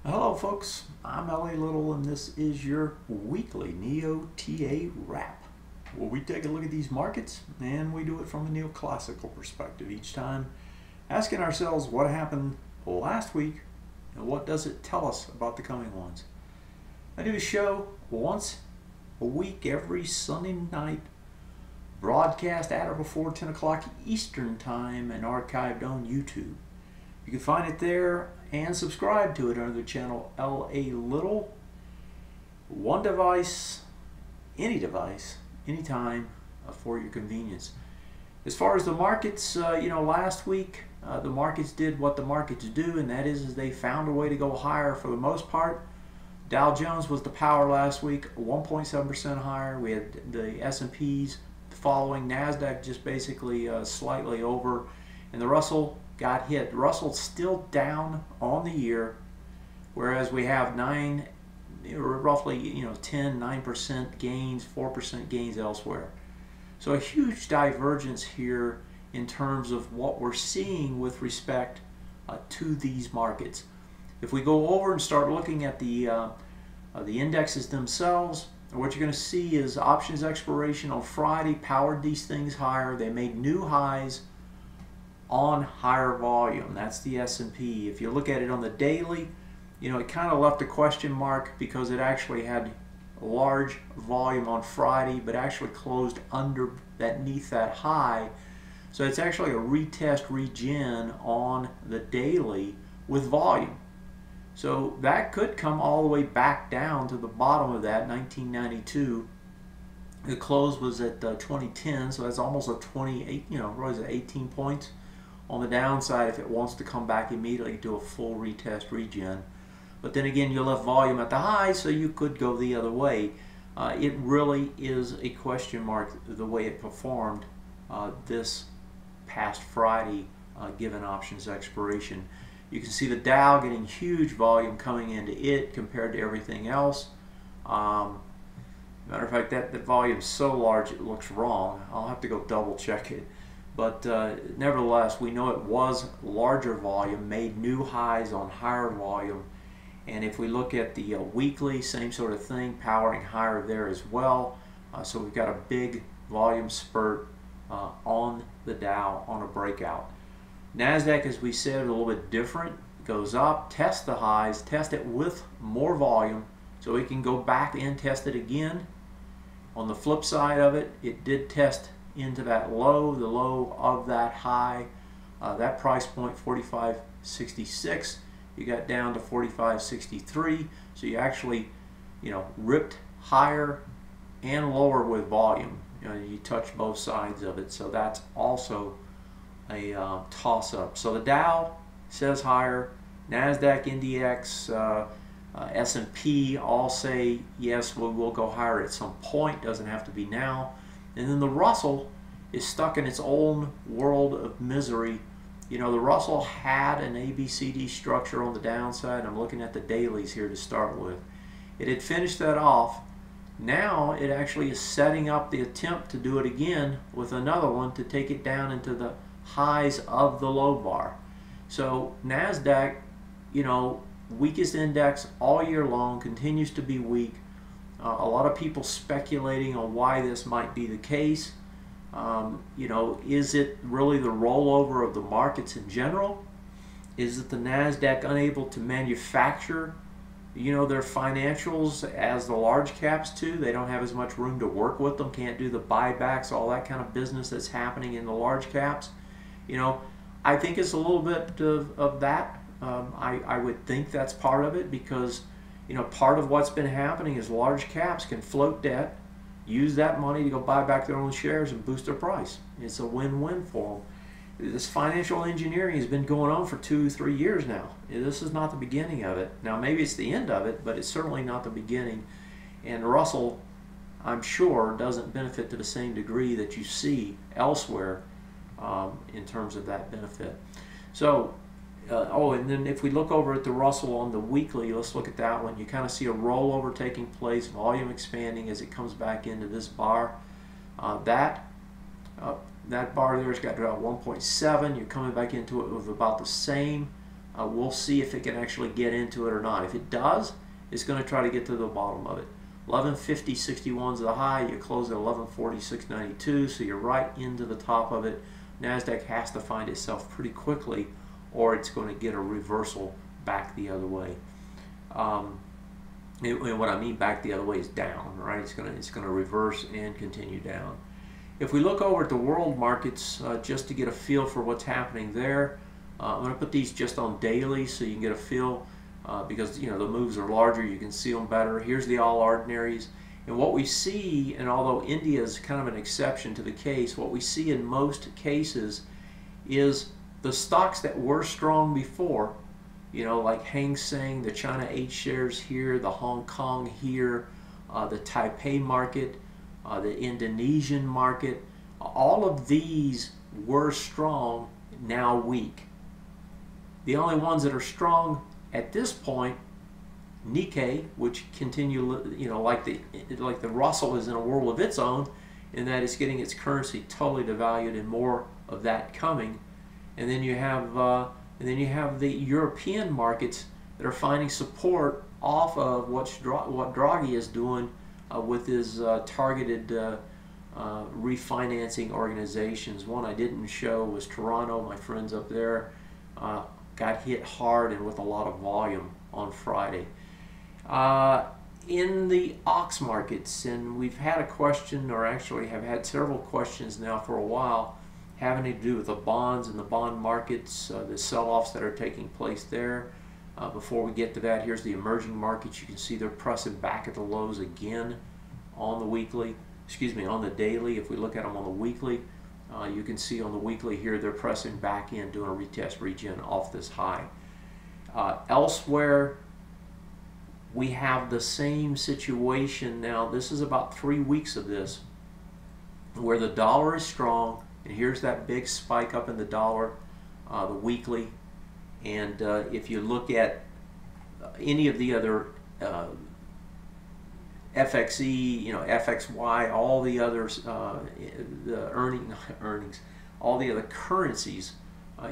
Hello folks, I'm Ellie Little and this is your weekly NeoTA wrap, where we take a look at these markets and we do it from a neoclassical perspective each time, asking ourselves what happened last week and what does it tell us about the coming ones. I do a show once a week every Sunday night, broadcast at or before 10 o'clock Eastern Time and archived on YouTube. You can find it there and subscribe to it under the channel LA Little. One device, anytime for your convenience. As far as the markets, last week the markets did what the markets do, and that is they found a way to go higher for the most part. Dow Jones was the power last week, 1.7% higher. We had the S&Ps following, NASDAQ just basically slightly over, and the Russell got hit. Russell's still down on the year, whereas we have roughly 9% gains, 4% gains elsewhere. So a huge divergence here in terms of what we're seeing with respect to these markets. If we go over and start looking at the indexes themselves, what you're going to see is options expiration on Friday powered these things higher. They made new highs on higher volume. That's the S&P. If you look at it on the daily, it kind of left a question mark because it actually had large volume on Friday, but actually closed underneath that high. So it's actually a retest regen on the daily with volume. So that could come all the way back down to the bottom of that, 1992. The close was at 2010, so that's almost a 28, what is it, 18 points on the downside if it wants to come back immediately to a full retest regen. But then again, you left volume at the high, so you could go the other way. It really is a question mark the way it performed this past Friday given options expiration. You can see the Dow getting huge volume coming into it compared to everything else. Matter of fact, that volume is so large it looks wrong. I'll have to go double check it. But nevertheless, we know it was larger volume, made new highs on higher volume. And if we look at the weekly, same sort of thing, powering higher there as well. So we've got a big volume spurt on the Dow on a breakout. NASDAQ, as we said, a little bit different. Goes up, tests the highs, test it with more volume, so we can go back and test it again. On the flip side of it, it did test into that low, the low of that high, that price point 45.66. You got down to 45.63, so you actually ripped higher and lower with volume. You touch both sides of it, so that's also a toss-up. So the Dow says higher, NASDAQ, NDX, S&P all say yes, we will go higher at some point, doesn't have to be now. And then the Russell is stuck in its own world of misery. The Russell had an ABCD structure on the downside. I'm looking at the dailies here to start with. It had finished that off. Now it actually is setting up the attempt to do it again with another one to take it down into the highs of the low bar. So NASDAQ, weakest index all year long, continues to be weak. A lot of people speculating on why this might be the case. Is it really the rollover of the markets in general? Is it the NASDAQ unable to manufacture their financials as the large caps do? They don't have as much room to work with them, can't do the buybacks, all that kind of business that's happening in the large caps. I think it's a little bit of that. I would think that's part of it because part of what's been happening is large caps can float debt, use that money to go buy back their own shares and boost their price. It's a win-win for them. This financial engineering has been going on for 2-3 years now. This is not the beginning of it. Now maybe it's the end of it, but it's certainly not the beginning. And Russell, I'm sure, doesn't benefit to the same degree that you see elsewhere in terms of that benefit. So and then if we look over at the Russell on the weekly, let's look at that one. You kind of see a rollover taking place, volume expanding as it comes back into this bar. That bar there has got about 1.7. You're coming back into it with about the same We'll see if it can actually get into it or not. If it does, it's going to try to get to the bottom of it. 1150.61 is the high. You close at 1146.92, so you're right into the top of it. NASDAQ has to find itself pretty quickly, or it's going to get a reversal back the other way. And what I mean back the other way is down, right? It's going to reverse and continue down. If we look over at the world markets, just to get a feel for what's happening there, I'm going to put these just on daily so you can get a feel, because the moves are larger, you can see them better. Here's the all ordinaries, and what we see, and although India is kind of an exception to the case, what we see in most cases is the stocks that were strong before, like Hang Seng, the China 8 shares here, the Hong Kong here, the Taipei market, the Indonesian market, all of these were strong, now weak. The only ones that are strong at this point, Nikkei, which continue, like the Russell is in a world of its own, in that it's getting its currency totally devalued and more of that coming. And then you have the European markets that are finding support off of what Draghi is doing with his targeted refinancing organizations. One I didn't show was Toronto. My friends up there got hit hard and with a lot of volume on Friday. In the OX markets, and we've had a question, or actually have had several questions now for a while, having to do with the bonds and the bond markets, the sell-offs that are taking place there. Before we get to that, here's the emerging markets. You can see they're pressing back at the lows again on the weekly, on the daily. If we look at them on the weekly, you can see on the weekly here they're pressing back in, doing a retest regen off this high. Elsewhere, we have the same situation now. This is about 3 weeks of this, where the dollar is strong, and here's that big spike up in the dollar, the weekly. And if you look at any of the other FXE, FXY, all the others, the earnings, all the other currencies,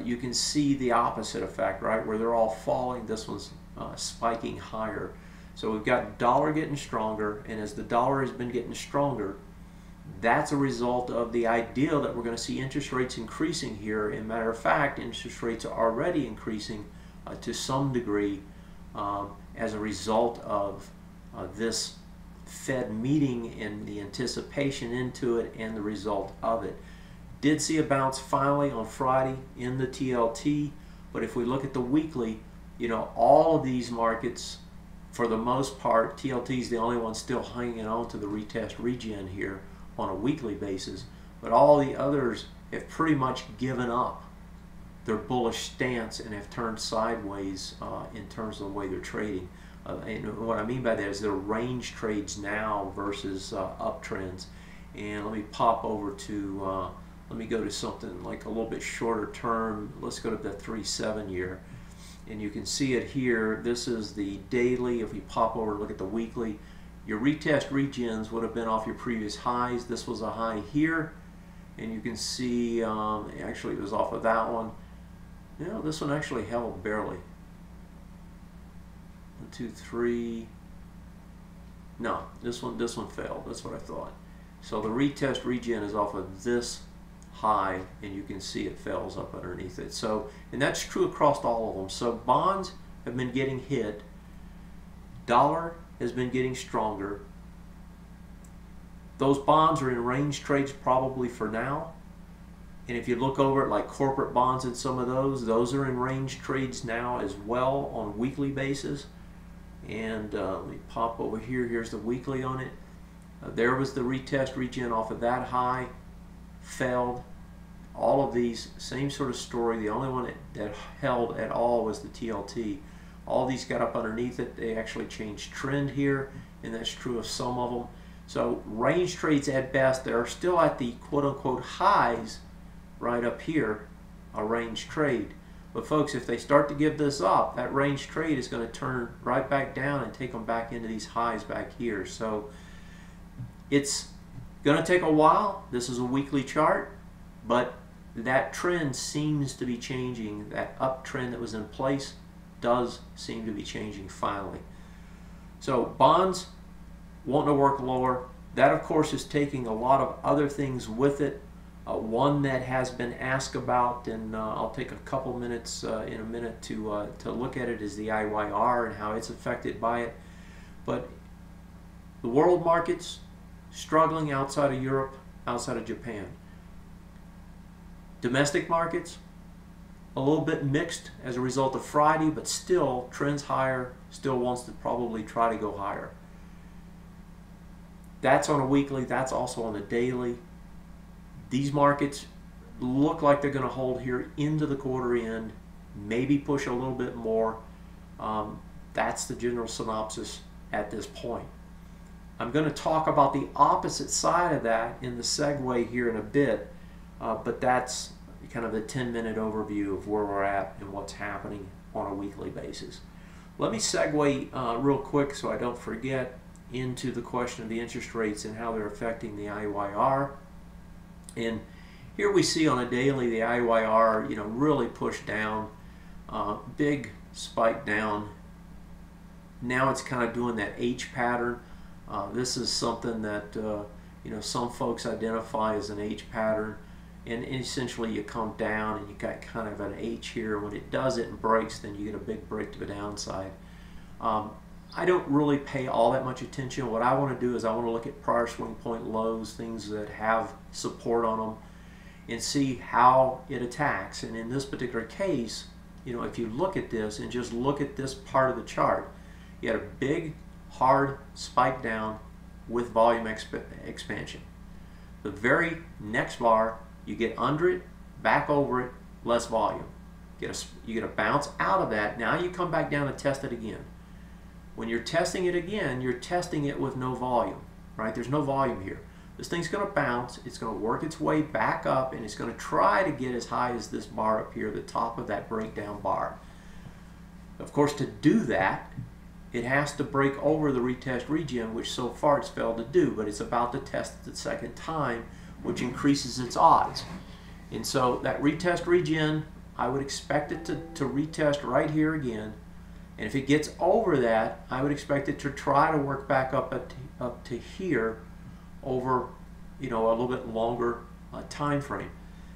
you can see the opposite effect, right? Where they're all falling, this one's spiking higher. So we've got dollar getting stronger, and as the dollar has been getting stronger, that's a result of the idea that we're going to see interest rates increasing here. And matter of fact, interest rates are already increasing to some degree as a result of this Fed meeting and the anticipation into it and the result of it. Did see a bounce finally on Friday in the TLT, but if we look at the weekly, all of these markets, for the most part, TLT is the only one still hanging on to the retest regen here on a weekly basis, but all the others have pretty much given up their bullish stance and have turned sideways in terms of the way they're trading. And what I mean by that is they're range trades now versus uptrends. And let me pop over to, let me go to something like a little bit shorter term. Let's go to the 3-7 year. And you can see it here. This is the daily. If we pop over and look at the weekly, your retest regens would have been off your previous highs. This was a high here, and you can see actually it was off of that one. This one actually held barely. 1, 2, 3. No, this one failed. That's what I thought. So the retest regen is off of this high, and you can see it fails up underneath it. So, and that's true across all of them. So bonds have been getting hit. Dollar has been getting stronger. Those bonds are in range trades probably for now. And if you look over at like corporate bonds and some of those are in range trades now as well on a weekly basis. And let me pop over here. Here's the weekly on it. There was the retest regen off of that high. Failed. All of these, same sort of story. The only one that held at all was the TLT. All these got up underneath it. They actually changed trend here, and that's true of some of them. So range trades at best, they're still at the quote-unquote highs right up here, a range trade. But folks, if they start to give this up, that range trade is going to turn right back down and take them back into these highs back here. So it's going to take a while. This is a weekly chart, but that trend seems to be changing. That uptrend that was in place does seem to be changing finally. So bonds wanting to work lower. That, of course, is taking a lot of other things with it. One that has been asked about, and I'll take a couple minutes in a minute to look at it, is the IYR and how it's affected by it. But the world markets struggling outside of Europe, outside of Japan. Domestic markets a little bit mixed as a result of Friday, but still trends higher, still wants to probably try to go higher. That's on a weekly, that's also on a daily. These markets look like they're going to hold here into the quarter end, maybe push a little bit more. That's the general synopsis at this point. I'm going to talk about the opposite side of that in the segue here in a bit, but that's kind of the 10-minute overview of where we're at and what's happening on a weekly basis. Let me segue real quick so I don't forget into the question of the interest rates and how they're affecting the IYR. And here we see on a daily the IYR, really pushed down, big spike down. Now it's kind of doing that H pattern. This is something that some folks identify as an H pattern, and essentially you come down and you got kind of an H here. When it does it and breaks, then you get a big break to the downside. I don't really pay all that much attention. What I want to do is I want to look at prior swing point lows, things that have support on them, and see how it attacks. And in this particular case, if you look at this and just look at this part of the chart, you had a big hard spike down with volume expansion. The very next bar, you get under it, back over it, less volume. You get a bounce out of that. Now you come back down and test it again. When you're testing it again, you're testing it with no volume, right? There's no volume here. This thing's going to bounce, it's going to work its way back up, and it's going to try to get as high as this bar up here, the top of that breakdown bar. Of course, to do that, it has to break over the retest regen, which so far it's failed to do, but it's about to test it the second time, which increases its odds. And so that retest regen, I would expect it to retest right here again. And if it gets over that, I would expect it to try to work back up to here over a little bit longer time frame.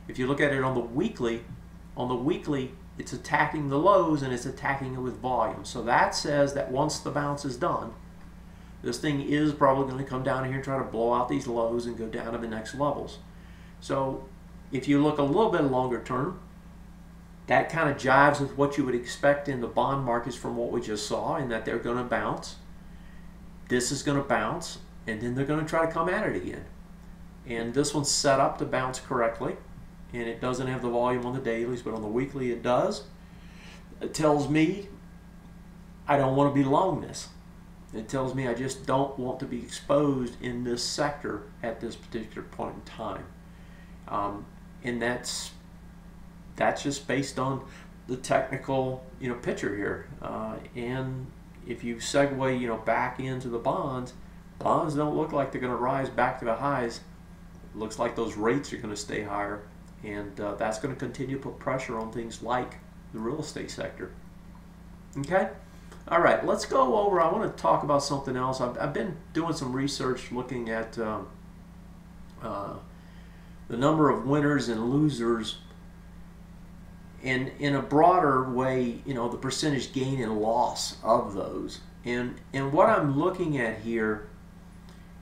If you look at it on the weekly, it's attacking the lows and it's attacking it with volume. So that says that once the bounce is done, this thing is probably going to come down here and try to blow out these lows and go down to the next levels. So if you look a little bit longer term, that kind of jives with what you would expect in the bond markets from what we just saw, in that they're going to bounce. This is going to bounce, and then they're going to try to come at it again. And this one's set up to bounce correctly, and it doesn't have the volume on the dailies, but on the weekly it does. It tells me I don't want to be long this. It tells me I just don't want to be exposed in this sector at this particular point in time. And that's just based on the technical picture here. And if you segue back into the bonds don't look like they're going to rise back to the highs. It looks like those rates are going to stay higher, and that's going to continue to put pressure on things like the real estate sector. Okay? All right, let's go over. I want to talk about something else. I've been doing some research looking at the number of winners and losers, and in a broader way, the percentage gain and loss of those. And what I'm looking at here,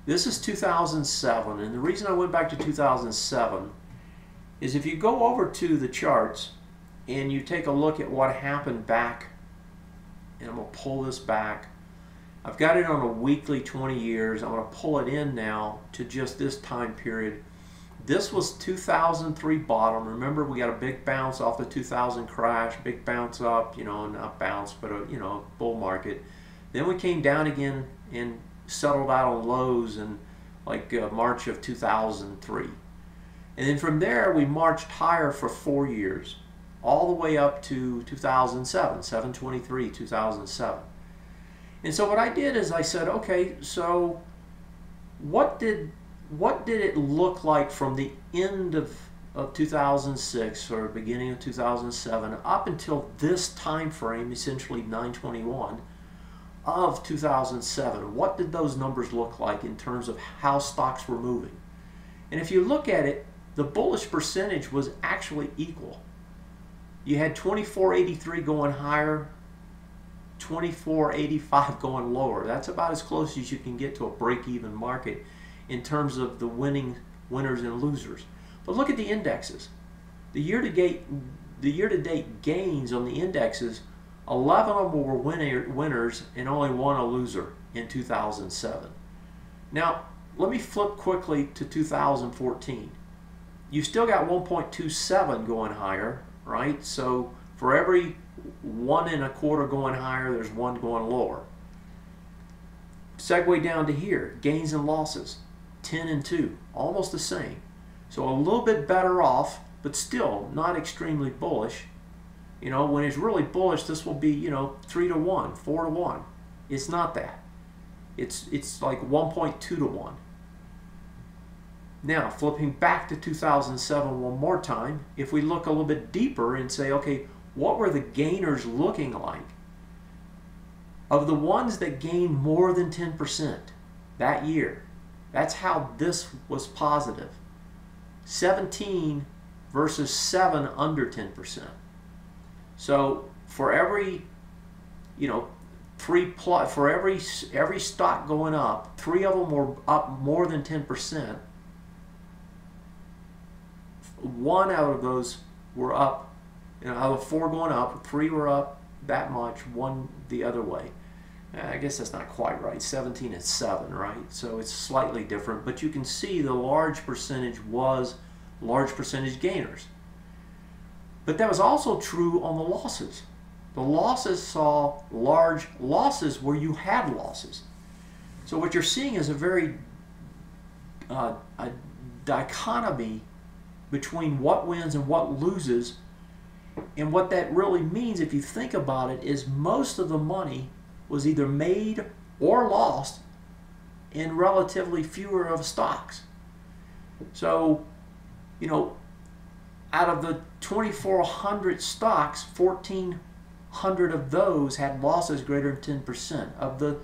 this is 2007, and the reason I went back to 2007 is if you go over to the charts and you take a look at what happened back, and I'm going to pull this back. I've got it on a weekly 20 years. I'm going to pull it in now to just this time period. This was 2003 bottom. Remember, we got a big bounce off the 2000 crash, big bounce up, not bounce, but a bull market. Then we came down again and settled out on lows in like March of 2003. And then from there, we marched higher for 4 years, all the way up to 2007, 7/23, 2007. And so what I did is I said, okay, so what did it look like from the end of of 2006 or beginning of 2007 up until this time frame, essentially 9/21 of 2007, what did those numbers look like in terms of how stocks were moving? And if you look at it, the bullish percentage was actually equal. You had 2483 going higher, 2485 going lower. That's about as close as you can get to a break-even market in terms of the winners and losers. But look at the indexes. The year-to-date gains on the indexes, 11 of them were winners and only one a loser in 2007. Now, let me flip quickly to 2014. You still got 1.27 going higher, right? So for every 1.25 going higher, there's one going lower. Segue down to here, gains and losses, 10 and 2, almost the same. So a little bit better off, but still not extremely bullish. You know, when it's really bullish, this will be, you know, 3-1, 4-1. It's not that. It's like 1.2 to 1. Now, flipping back to 2007 one more time, if we look a little bit deeper and say, okay, what were the gainers looking like? Of the ones that gained more than 10% that year, that's how this was positive. 17 versus 7 under 10%. So for every, you know, for every stock going up, 3 of them were up more than 10%. 1 out of those were up, you know, out of 4 going up, 3 were up that much, 1 the other way. I guess that's not quite right. 17 and 7, right? So it's slightly different, but you can see the large percentage was large percentage gainers. But that was also true on the losses. The losses saw large losses where you had losses. So what you're seeing is a very a dichotomy between what wins and what loses. And what that really means, if you think about it, is most of the money was either made or lost in relatively fewer of stocks. So, you know, out of the 2,400 stocks, 1,400 of those had losses greater than 10%. Of the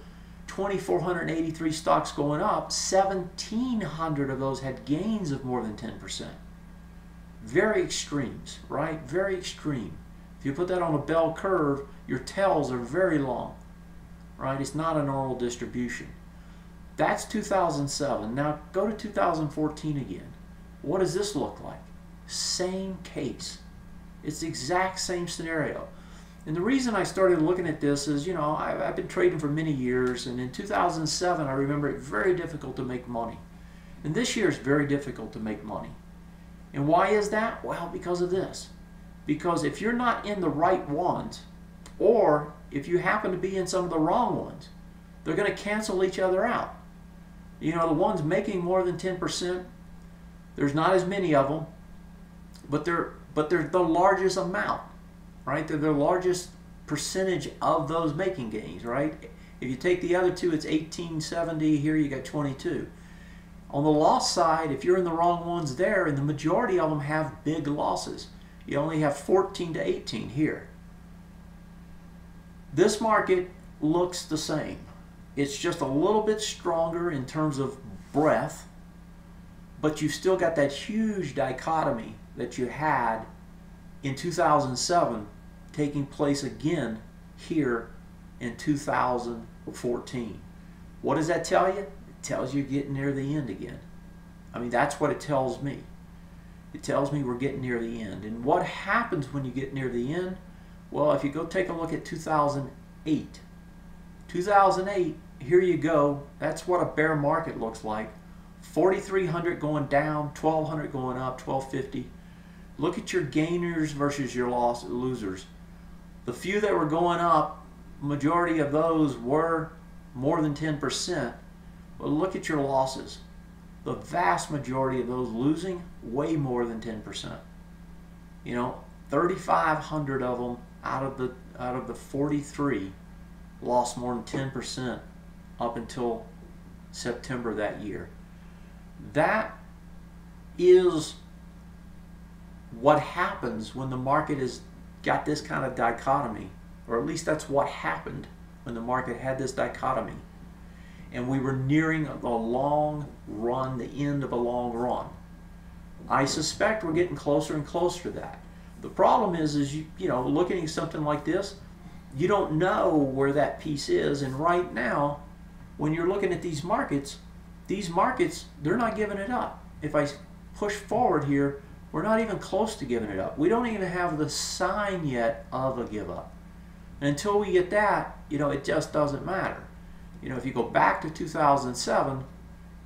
2,483 stocks going up, 1,700 of those had gains of more than 10%. Very extremes, right? Very extreme. If you put that on a bell curve, your tails are very long, right? It's not a normal distribution. That's 2007. Now go to 2014 again. What does this look like? Same case. It's the exact same scenario. And the reason I started looking at this is, you know, I've been trading for many years, and in 2007 I remember it very difficult to make money. And this year is very difficult to make money. And why is that? Well, because of this. Because if you're not in the right ones, or if you happen to be in some of the wrong ones, they're going to cancel each other out. You know, the ones making more than 10%, there's not as many of them, but they're the largest amount, right? They're the largest percentage of those making gains, right? If you take the other two, it's 1870. Here you got 22. On the loss side, if you're in the wrong ones there, and the majority of them have big losses, you only have 14 to 18 here. This market looks the same. It's just a little bit stronger in terms of breadth, but you've still got that huge dichotomy that you had in 2007 taking place again here in 2014. What does that tell you? It tells you you're getting near the end again. I mean, that's what it tells me. It tells me we're getting near the end. And what happens when you get near the end? Well, if you go take a look at 2008. 2008, here you go. That's what a bear market looks like. 4,300 going down, 1,200 going up, 1,250. Look at your gainers versus your losers. The few that were going up, majority of those were more than 10%. But look at your losses. The vast majority of those losing way more than 10%. You know, 3,500 of them out of the 43 lost more than 10% up until September that year. That is what happens when the market has got this kind of dichotomy, or at least that's what happened when the market had this dichotomy, and we were nearing a long run, the end of a long run. I suspect we're getting closer and closer to that. The problem is you know, looking at something like this, you don't know where that piece is, and right now, when you're looking at these markets, they're not giving it up. If I push forward here, we're not even close to giving it up. We don't even have the sign yet of a give up. And until we get that, you know, it just doesn't matter. You know, if you go back to 2007,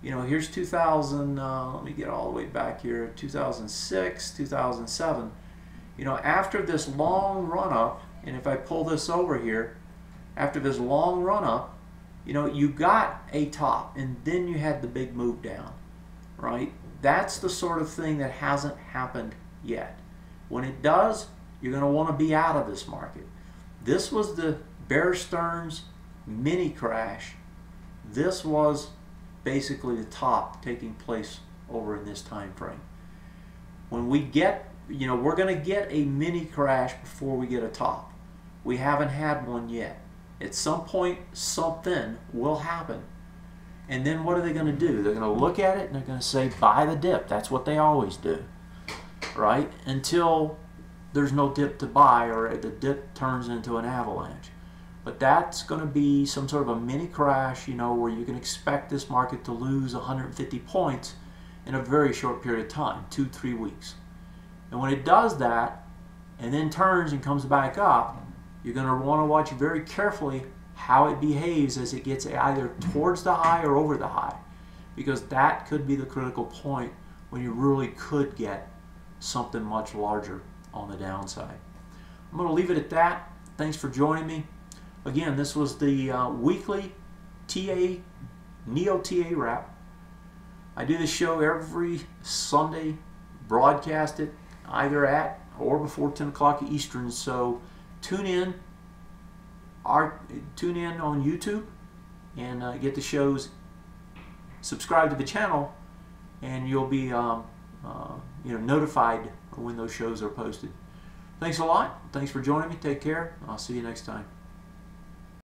you know, here's 2000, let me get all the way back here, 2006, 2007. You know, after this long run up, and if I pull this over here, after this long run up, you know, you got a top, and then you had the big move down, right? That's the sort of thing that hasn't happened yet. When it does, you're going to want to be out of this market. This was the Bear Stearns mini crash. This was basically the top taking place over in this time frame. When we get, you know, we're going to get a mini crash before we get a top. We haven't had one yet. At some point, something will happen. And then what are they going to do? They're going to look at it and they're going to say, buy the dip. That's what they always do, right? Until there's no dip to buy, or the dip turns into an avalanche. But that's going to be some sort of a mini crash, you know, where you can expect this market to lose 150 points in a very short period of time, 2-3 weeks. And when it does that, and then turns and comes back up, you're going to want to watch very carefully how it behaves as it gets either towards the high or over the high, because that could be the critical point when you really could get something much larger on the downside. I'm going to leave it at that. Thanks for joining me. Again, this was the weekly NeoTA wrap. I do this show every Sunday, broadcast it either at or before 10 o'clock Eastern, so tune in on YouTube and get the shows, subscribe to the channel, and you'll be notified when those shows are posted. Thanks a lot. Thanks for joining me. Take care. I'll see you next time.